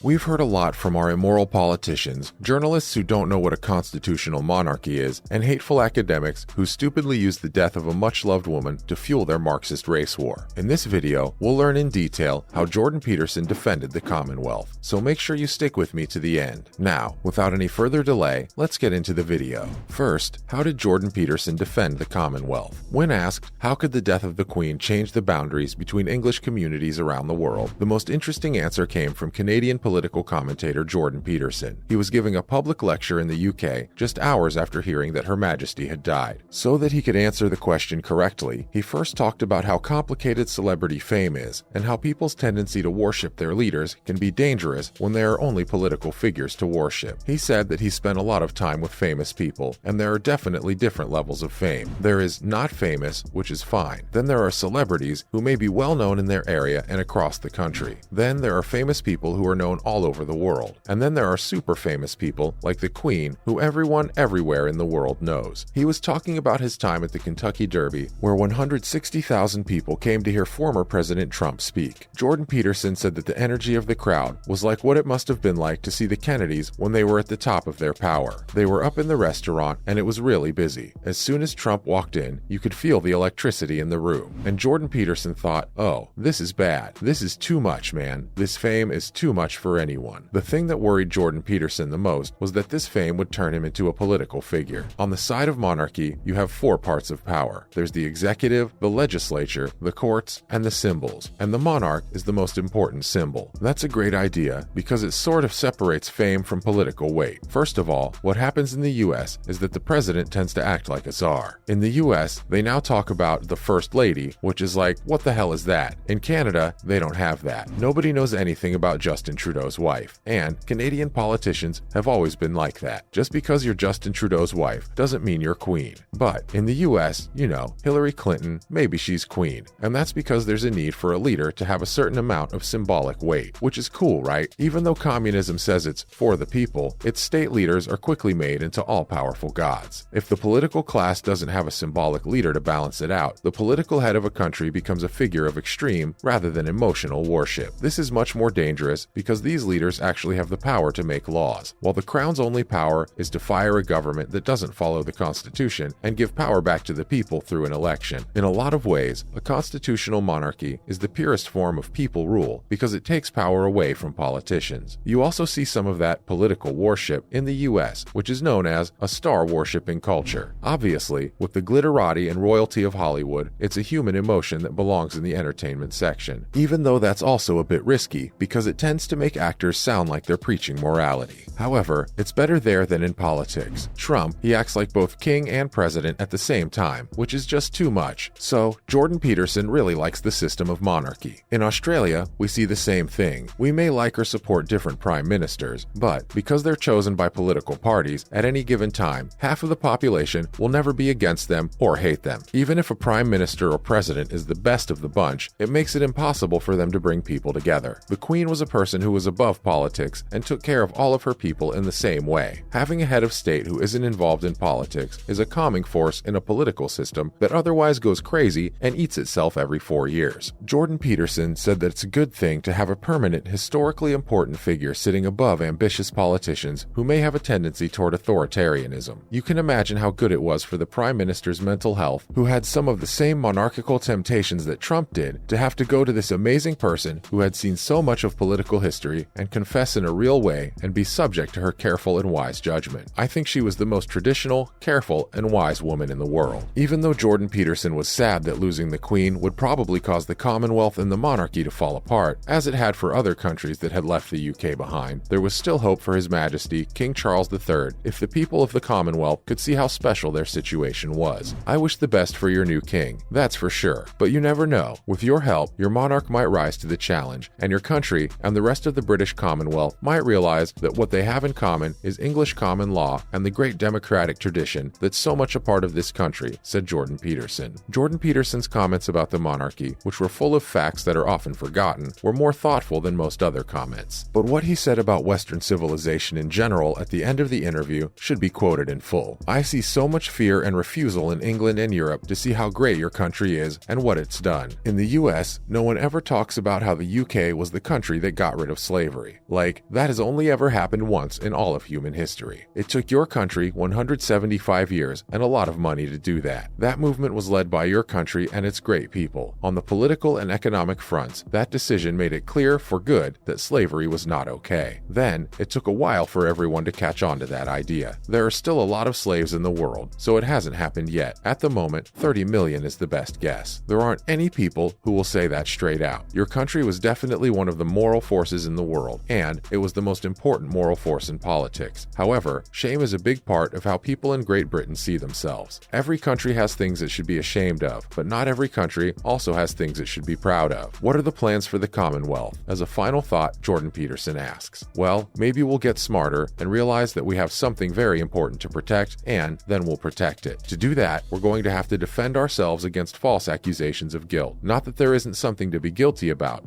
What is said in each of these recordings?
We've heard a lot from our immoral politicians, journalists who don't know what a constitutional monarchy is, and hateful academics who stupidly use the death of a much-loved woman to fuel their Marxist race war. In this video, we'll learn in detail how Jordan Peterson defended the Commonwealth, so make sure you stick with me to the end. Now, without any further delay, let's get into the video. First, how did Jordan Peterson defend the Commonwealth? When asked, how could the death of the Queen change the boundaries between English communities around the world, the most interesting answer came from Canadian political commentator Jordan Peterson. He was giving a public lecture in the UK just hours after hearing that Her Majesty had died. So that he could answer the question correctly, he first talked about how complicated celebrity fame is, and how people's tendency to worship their leaders can be dangerous when they are only political figures to worship. He said that he spent a lot of time with famous people, and there are definitely different levels of fame. There is not famous, which is fine. Then there are celebrities who may be well known in their area and across the country. Then there are famous people who are known all over the world. And then there are super famous people like the Queen, who everyone everywhere in the world knows. He was talking about his time at the Kentucky Derby, where 160,000 people came to hear former President Trump speak. Jordan Peterson said that the energy of the crowd was like what it must have been like to see the Kennedys when they were at the top of their power. They were up in the restaurant and it was really busy. As soon as Trump walked in, you could feel the electricity in the room. And Jordan Peterson thought, oh, this is bad. This is too much, man. This fame is too much for anyone. The thing that worried Jordan Peterson the most was that this fame would turn him into a political figure. On the side of monarchy, you have four parts of power. There's the executive, the legislature, the courts, and the symbols. And the monarch is the most important symbol. That's a great idea because it sort of separates fame from political weight. First of all, what happens in the US is that the president tends to act like a czar. In the US, they now talk about the First Lady, which is like, what the hell is that? In Canada, they don't have that. Nobody knows anything about Justin Trudeau's wife. And Canadian politicians have always been like that. Just because you're Justin Trudeau's wife doesn't mean you're queen. But in the US, you know, Hillary Clinton, maybe she's queen. And that's because there's a need for a leader to have a certain amount of symbolic weight, which is cool, right? Even though communism says it's for the people, its state leaders are quickly made into all-powerful gods. If the political class doesn't have a symbolic leader to balance it out, the political head of a country becomes a figure of extreme rather than emotional worship. This is much more dangerous because these leaders actually have the power to make laws, while the crown's only power is to fire a government that doesn't follow the Constitution and give power back to the people through an election. In a lot of ways, a constitutional monarchy is the purest form of people rule because it takes power away from politicians. You also see some of that political worship in the US, which is known as a star-worshipping culture. Obviously, with the glitterati and royalty of Hollywood, it's a human emotion that belongs in the entertainment section, even though that's also a bit risky because it tends to make actors sound like they're preaching morality. However, it's better there than in politics. Trump, he acts like both king and president at the same time, which is just too much. So, Jordan Peterson really likes the system of monarchy. In Australia, we see the same thing. We may like or support different prime ministers, but because they're chosen by political parties at any given time, half of the population will never be against them or hate them. Even if a prime minister or president is the best of the bunch, it makes it impossible for them to bring people together. The Queen was a person who was above politics and took care of all of her people in the same way. Having a head of state who isn't involved in politics is a calming force in a political system that otherwise goes crazy and eats itself every 4 years. Jordan Peterson said that it's a good thing to have a permanent, historically important figure sitting above ambitious politicians who may have a tendency toward authoritarianism. You can imagine how good it was for the Prime Minister's mental health, who had some of the same monarchical temptations that Trump did, to have to go to this amazing person who had seen so much of political history and confess in a real way and be subject to her careful and wise judgment. I think she was the most traditional, careful, and wise woman in the world. Even though Jordan Peterson was sad that losing the Queen would probably cause the Commonwealth and the monarchy to fall apart, as it had for other countries that had left the UK behind, there was still hope for His Majesty, King Charles III, if the people of the Commonwealth could see how special their situation was. I wish the best for your new king, that's for sure, but you never know. With your help, your monarch might rise to the challenge, and your country and the rest of the British Commonwealth might realize that what they have in common is English common law and the great democratic tradition that's so much a part of this country, said Jordan Peterson. Jordan Peterson's comments about the monarchy, which were full of facts that are often forgotten, were more thoughtful than most other comments. But what he said about Western civilization in general at the end of the interview should be quoted in full. I see so much fear and refusal in England and Europe to see how great your country is and what it's done. In the US, no one ever talks about how the UK was the country that got rid of slavery. Like, that has only ever happened once in all of human history. It took your country 175 years and a lot of money to do that. That movement was led by your country and its great people. On the political and economic fronts, that decision made it clear for good that slavery was not okay. Then, it took a while for everyone to catch on to that idea. There are still a lot of slaves in the world, so it hasn't happened yet. At the moment, 30 million is the best guess. There aren't any people who will say that straight out. Your country was definitely one of the moral forces in the world, and it was the most important moral force in politics. However, shame is a big part of how people in Great Britain see themselves. Every country has things it should be ashamed of, but not every country also has things it should be proud of. What are the plans for the Commonwealth? As a final thought, Jordan Peterson asks. Well, maybe we'll get smarter and realize that we have something very important to protect, and then we'll protect it. To do that, we're going to have to defend ourselves against false accusations of guilt. Not that there isn't something to be guilty about,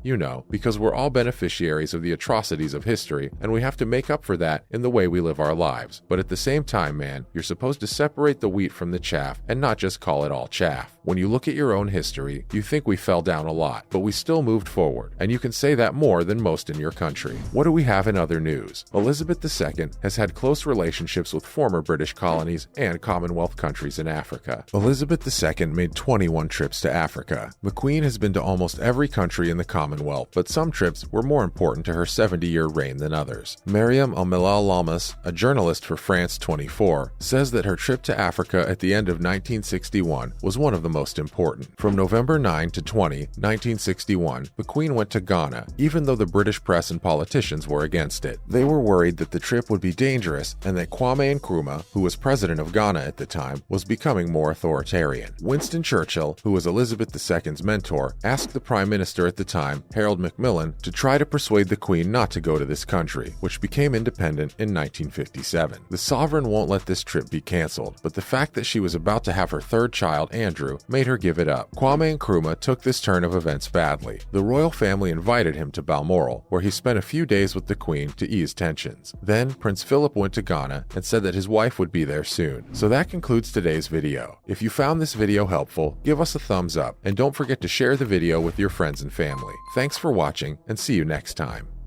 because we're all beneficiaries of the atrocities of history, and we have to make up for that in the way we live our lives. But at the same time, man, you're supposed to separate the wheat from the chaff and not just call it all chaff. When you look at your own history, you think we fell down a lot, but we still moved forward, and you can say that more than most in your country. What do we have in other news? Elizabeth II has had close relationships with former British colonies and Commonwealth countries in Africa. Elizabeth II made 21 trips to Africa. The Queen has been to almost every country in the Commonwealth, but some trips were more important to her 70-year reign than others. Mariam Al-Malal-Lamas, a journalist for France 24, says that her trip to Africa at the end of 1961 was one of the most important. From November 9 to 20, 1961, the Queen went to Ghana, even though the British press and politicians were against it. They were worried that the trip would be dangerous and that Kwame Nkrumah, who was president of Ghana at the time, was becoming more authoritarian. Winston Churchill, who was Elizabeth II's mentor, asked the Prime Minister at the time, Harold Macmillan, to try to persuade the Queen not to go to this country, which became independent in 1957. The sovereign won't let this trip be cancelled, but the fact that she was about to have her third child, Andrew, made her give it up. Kwame Nkrumah took this turn of events badly. The royal family invited him to Balmoral, where he spent a few days with the Queen to ease tensions. Then, Prince Philip went to Ghana and said that his wife would be there soon. So that concludes today's video. If you found this video helpful, give us a thumbs up, and don't forget to share the video with your friends and family. Thanks for watching, and see you next time.